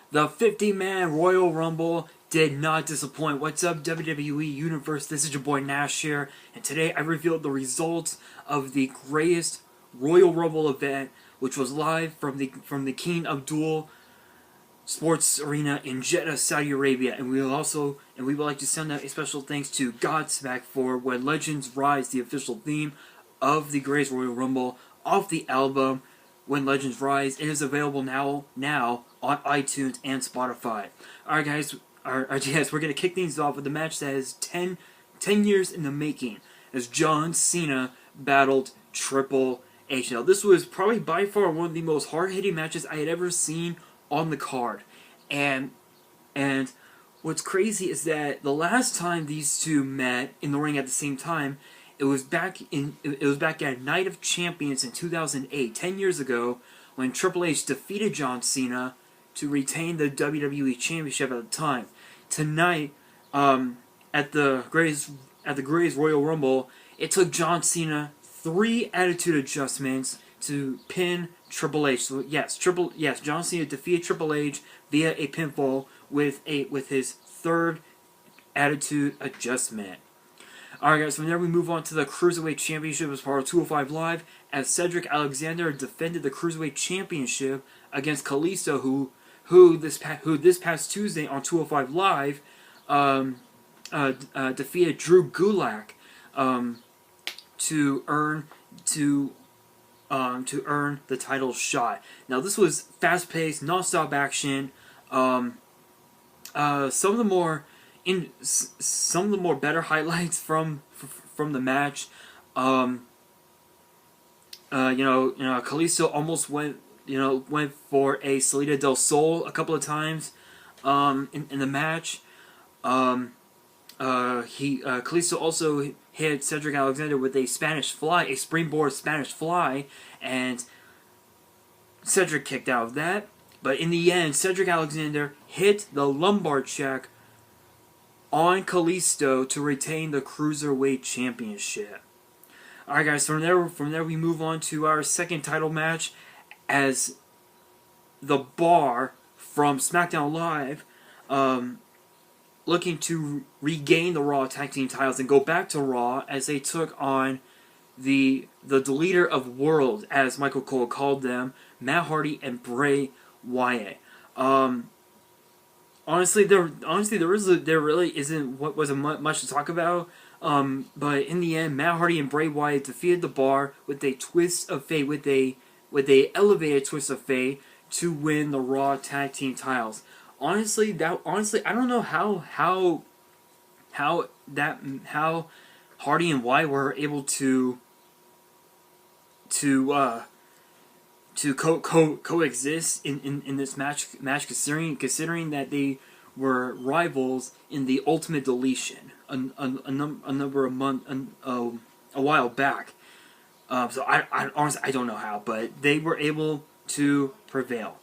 The 50-man Royal Rumble did not disappoint. What's up, WWE Universe? This is your boy Nash here, and today I revealed the results of the greatest Royal Rumble event, which was live from the King Abdul Sports Arena in Jeddah, Saudi Arabia. And we would like to send out a special thanks to Godsmack for When Legends Rise, the official theme of the Greatest Royal Rumble off the album When Legends Rise. It is available now on iTunes and Spotify. Alright guys, we're going to kick things off with a match that is 10 years in the making, as John Cena battled Triple H. Now this was probably by far one of the most hard-hitting matches I had ever seen on the card. And what's crazy is that the last time these two met in the ring at the same time, it was back at Night of Champions in 2008, 10 years ago, when Triple H defeated John Cena to retain the WWE Championship at the time. Tonight, at the greatest Royal Rumble, it took John Cena 3 attitude adjustments to pin Triple H. So yes, John Cena defeated Triple H via a pinfall with his 3rd attitude adjustment. Alright guys, from there we move on to the Cruiserweight Championship as part of 205 Live, as Cedric Alexander defended the Cruiserweight Championship against Kalisto, who this past Tuesday on 205 Live defeated Drew Gulak to earn the title shot. Now this was fast-paced, non-stop action. Some of the more better highlights from the match. Kalisto almost went for a Salida del Sol a couple of times in the match. Kalisto also hit Cedric Alexander with a springboard Spanish fly, and Cedric kicked out of that. But in the end, Cedric Alexander hit the lumbar check on Kalisto to retain the Cruiserweight Championship. Alright guys, from there we move on to our second title match, as the Bar from SmackDown Live looking to regain the Raw Tag Team titles and go back to Raw, as they took on the Deleter of Worlds, as Michael Cole called them, Matt Hardy and Bray Wyatt. Honestly, there really wasn't much to talk about. But in the end, Matt Hardy and Bray Wyatt defeated the Bar with a twist of fate, with a elevated twist of fate, to win the Raw Tag Team titles. Honestly, I don't know how Hardy and Wyatt were able to coexist in this match, considering that they were rivals in the Ultimate Deletion a while back. So I honestly don't know how, but they were able to prevail.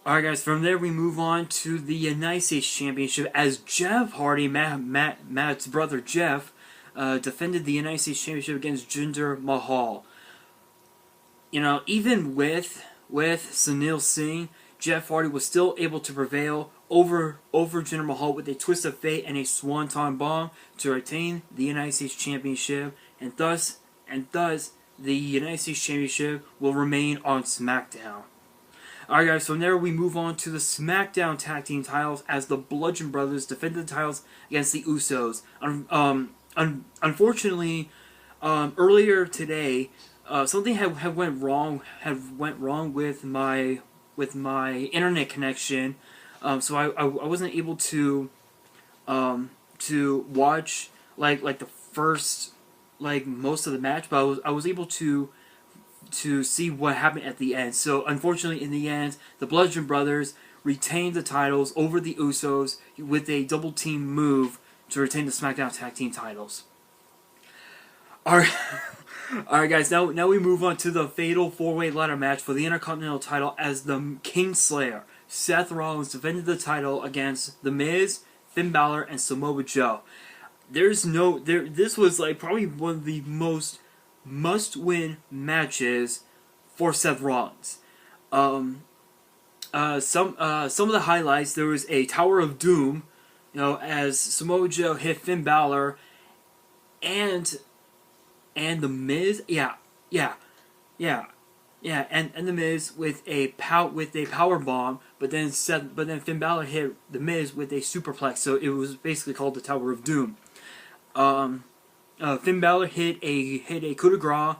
Alright guys, from there we move on to the United States Championship, as Jeff Hardy, Matt's brother Jeff, defended the United States Championship against Jinder Mahal. Even with Sunil Singh, Jeff Hardy was still able to prevail over Jinder Mahal with a twist of fate and a swanton bomb to retain the United States Championship, and thus the United States Championship will remain on SmackDown. Alright guys, from there we move on to the SmackDown Tag Team titles, as the Bludgeon Brothers defended the titles against the Usos. Unfortunately, earlier today, something had went wrong with my internet connection, so I wasn't able to watch like the first most of the match, but I was able to see what happened at the end. So unfortunately, in the end, the Bludgeon Brothers retained the titles over the Usos with a double team move to retain the SmackDown Tag Team titles. Alright guys, now we move on to the fatal 4-way ladder match for the Intercontinental title, as the Kingslayer, Seth Rollins, defended the title against The Miz, Finn Balor, and Samoa Joe. This was probably one of the most must-win matches for Seth Rollins. some of the highlights. There was a Tower of Doom, as Samoa Joe hit Finn Balor and the Miz. And the Miz with a power bomb, but then Finn Balor hit the Miz with a superplex. So it was basically called the Tower of Doom. Finn Balor hit a coup de grace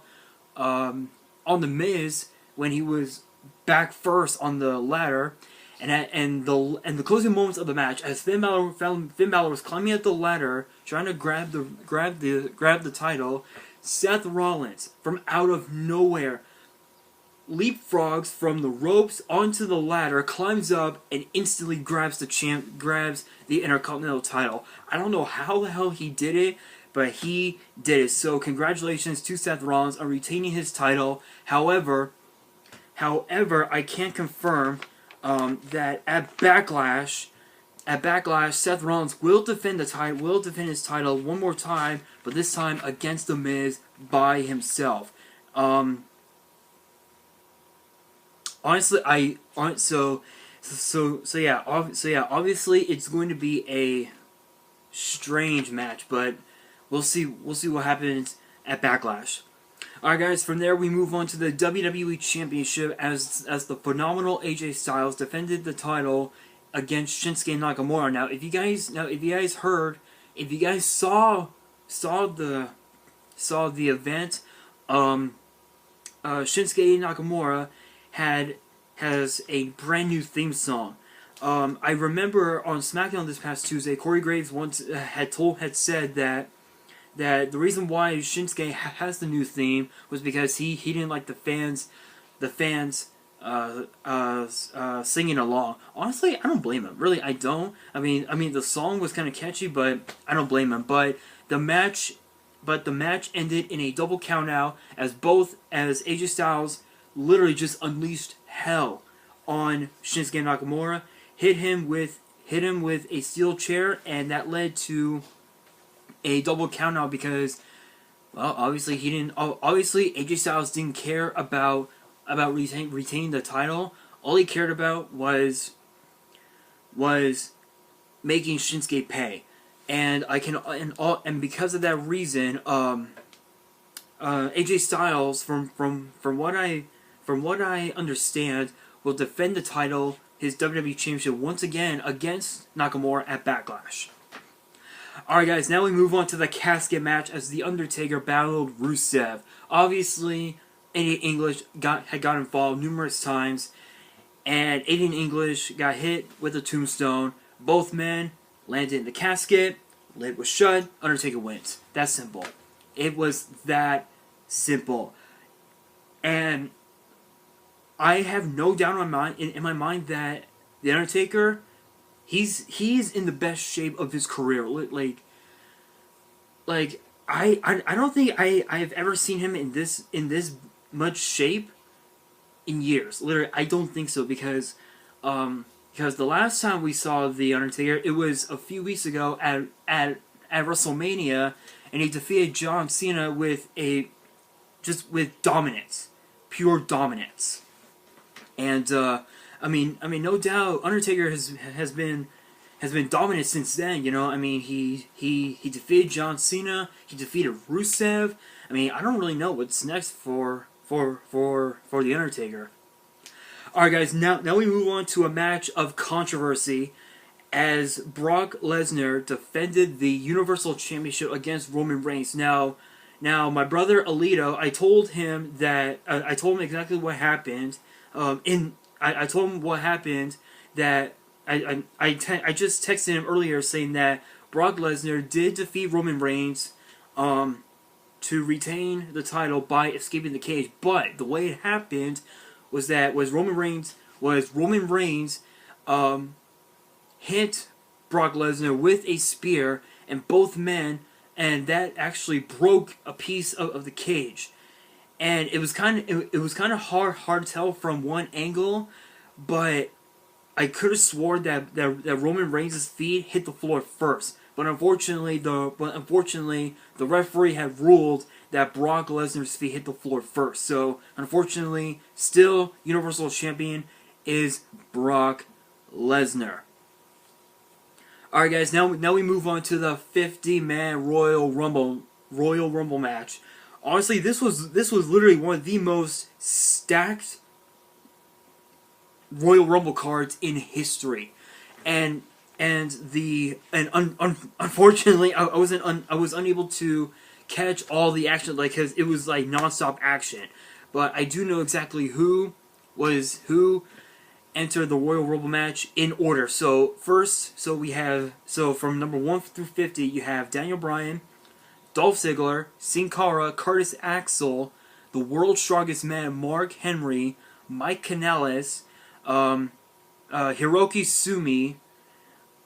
on the Miz when he was back first on the ladder, and the closing moments of the match, as Finn Balor was climbing up the ladder trying to grab the title, Seth Rollins from out of nowhere leapfrogs from the ropes onto the ladder, climbs up, and instantly grabs the Intercontinental title. I don't know how the hell he did it, but he did it. So congratulations to Seth Rollins on retaining his title. However, I can't confirm that at Backlash, Seth Rollins will defend his title one more time, but this time against The Miz by himself. Honestly, obviously it's going to be a strange match, but we'll see what happens at Backlash. Alright guys, from there we move on to the WWE Championship as the phenomenal AJ Styles defended the title against Shinsuke Nakamura. Now, if you guys saw the event, Shinsuke Nakamura has a brand new theme song. I remember on SmackDown this past Tuesday, Corey Graves once had said that the reason why Shinsuke has the new theme was because he didn't like the fans singing along. Honestly, I don't blame him. Really, I don't. I mean the song was kind of catchy, but I don't blame him. But the match ended in a double countout as AJ Styles literally just unleashed hell on Shinsuke Nakamura, hit him with a steel chair, and that led to a double countout because, well, obviously AJ Styles didn't care about retaining the title. All he cared about was making Shinsuke pay, and because of that reason, AJ Styles, from what I understand, will defend the title, his WWE Championship, once again against Nakamura at Backlash. Alright guys, now we move on to the casket match as The Undertaker battled Rusev. Obviously, Aiden English had got involved numerous times, and Aiden English got hit with a tombstone. Both men landed in the casket, lid was shut, Undertaker wins. That's simple. It was that simple. And I have no doubt in my mind that The Undertaker, he's in the best shape of his career. I don't think I've ever seen him in this much shape in years. Literally, I don't think so because the last time we saw The Undertaker, it was a few weeks ago at WrestleMania, and he defeated John Cena with dominance, pure dominance. And I mean, no doubt, Undertaker has been dominant since then. I mean, he defeated John Cena. He defeated Rusev. I mean, I don't really know what's next for The Undertaker. All right, guys. Now we move on to a match of controversy as Brock Lesnar defended the Universal Championship against Roman Reigns. Now, my brother Alito, I told him exactly what happened. I told him what happened, that I just texted him earlier saying that Brock Lesnar did defeat Roman Reigns to retain the title by escaping the cage, but the way it happened was Roman Reigns hit Brock Lesnar with a spear, and both men, and that actually broke a piece of the cage. And it was kind of hard to tell from one angle, but I could have sworn that Roman Reigns' feet hit the floor first. But unfortunately, the referee had ruled that Brock Lesnar's feet hit the floor first. So unfortunately, still Universal Champion is Brock Lesnar. Alright guys, now we move on to the 50-man Royal Rumble match. Honestly, this was literally one of the most stacked Royal Rumble cards in history. Unfortunately, I was unable to catch all the action, like, because it was like non-stop action. But I do know exactly who entered the Royal Rumble match in order. So from number 1 through 50, you have Daniel Bryan, Dolph Ziggler, Sin Cara, Curtis Axel, the World's Strongest Man Mark Henry, Mike Canales, Hiroki Sumi,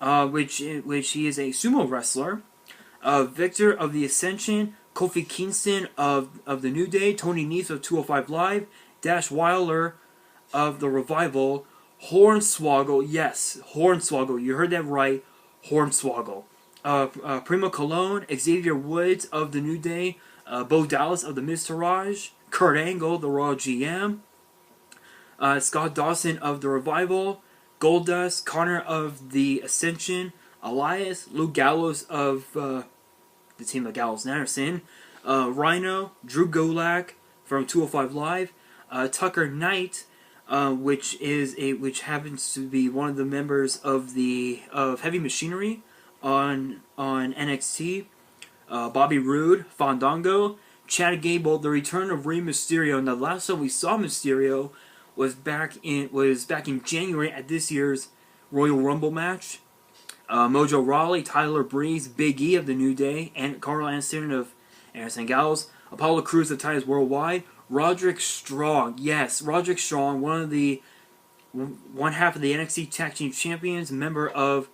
which he is a sumo wrestler, Victor of the Ascension, Kofi Kingston of the New Day, Tony Nese of 205 Live, Dash Wilder of the Revival, Hornswoggle, yes, Hornswoggle, you heard that right, Hornswoggle, Primo Colon, Xavier Woods of the New Day, Bo Dallas of the Miztourage, Kurt Angle, the Raw GM, Scott Dawson of the Revival, Goldust, Connor of the Ascension, Elias, Luke Gallows of the team of Gallows and Anderson, Rhino, Drew Gulak from 205 Live, Tucker Knight, which happens to be one of the members of Heavy Machinery on NXT, Bobby Roode, Fandango, Chad Gable, the return of Rey Mysterio. And the last time we saw Mysterio was back in January at this year's Royal Rumble match. Mojo Rawley, Tyler Breeze, Big E of the New Day, and Carl Anderson of Anderson Gallows, Apollo Crews of Titus Worldwide, Roderick Strong, yes, Roderick Strong, one half of the NXT Tag Team Champions, member of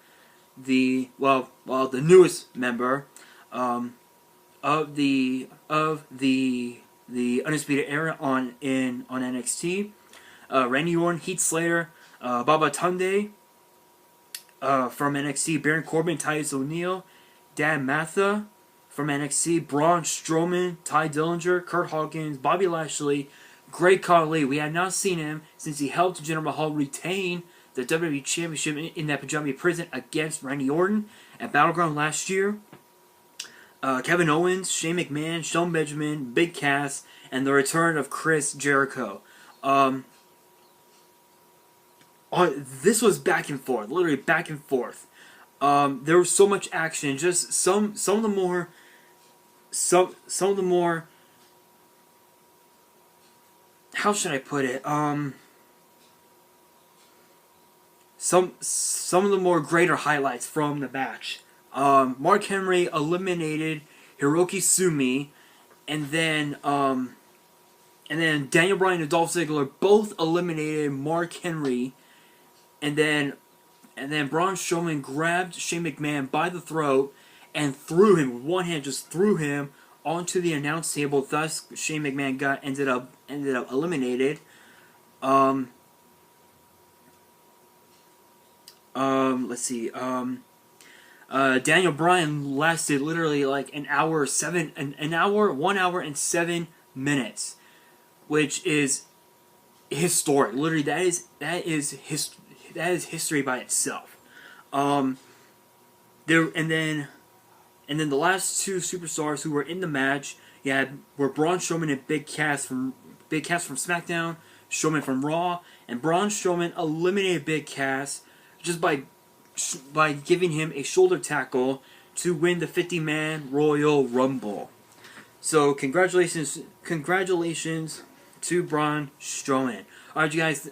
the newest member of the Undisputed Era on NXT. Randy Orton, Heath Slater, Baba Tunde from NXT, Baron Corbin, Titus O'Neil, Dan Matha from NXT, Braun Strowman, Ty Dillinger, Kurt Hawkins, Bobby Lashley, Great Khali. We had not seen him since he helped Jinder Mahal retain the WWE Championship in that Punjabi prison against Randy Orton at Battleground last year. Kevin Owens, Shane McMahon, Shelton Benjamin, Big Cass, and the return of Chris Jericho. This was back and forth, literally back and forth. There was so much action. Just some of the more. How should I put it? Some of the more greater highlights from the match. Mark Henry eliminated Hiroki Sumi, and then Daniel Bryan and Dolph Ziggler both eliminated Mark Henry, and then Braun Strowman grabbed Shane McMahon by the throat and threw him with one hand, just threw him onto the announce table. Thus, Shane McMahon ended up eliminated. Let's see. Daniel Bryan lasted literally like 1 hour and 7 minutes, which is historic. Literally, that is history by itself. And then the last two superstars who were in the match were Braun Strowman and Big Cass from SmackDown, Strowman from Raw, and Braun Strowman eliminated Big Cass just by giving him a shoulder tackle to win the 50-man Royal Rumble. So congratulations to Braun Strowman. Alright, you guys,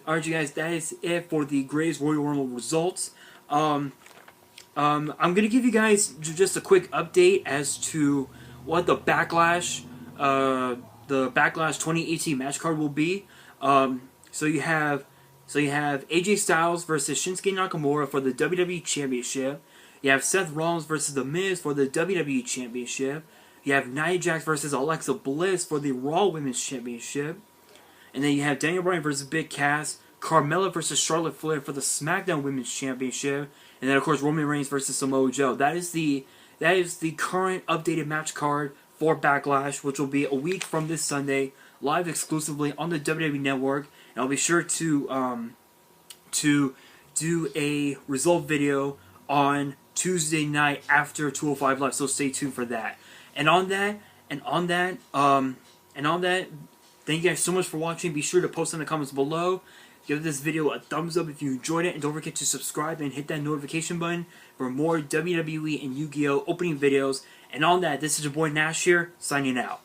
that is it for the Greatest Royal Rumble results. I'm gonna give you guys just a quick update as to what the Backlash 2018 match card will be. So you have AJ Styles versus Shinsuke Nakamura for the WWE Championship. You have Seth Rollins versus The Miz for the WWE Championship. You have Nia Jax versus Alexa Bliss for the Raw Women's Championship. And then you have Daniel Bryan versus Big Cass, Carmella versus Charlotte Flair for the SmackDown Women's Championship, and then of course Roman Reigns versus Samoa Joe. That is the current updated match card for Backlash, which will be a week from this Sunday, live exclusively on the WWE Network. And I'll be sure to to do a result video on Tuesday night after 205 Live, so stay tuned for that. And on that, thank you guys so much for watching. Be sure to post in the comments below. Give this video a thumbs up if you enjoyed it, and don't forget to subscribe and hit that notification button for more WWE and YuGiOh opening videos. And on that, this is your boy Nash here, signing out.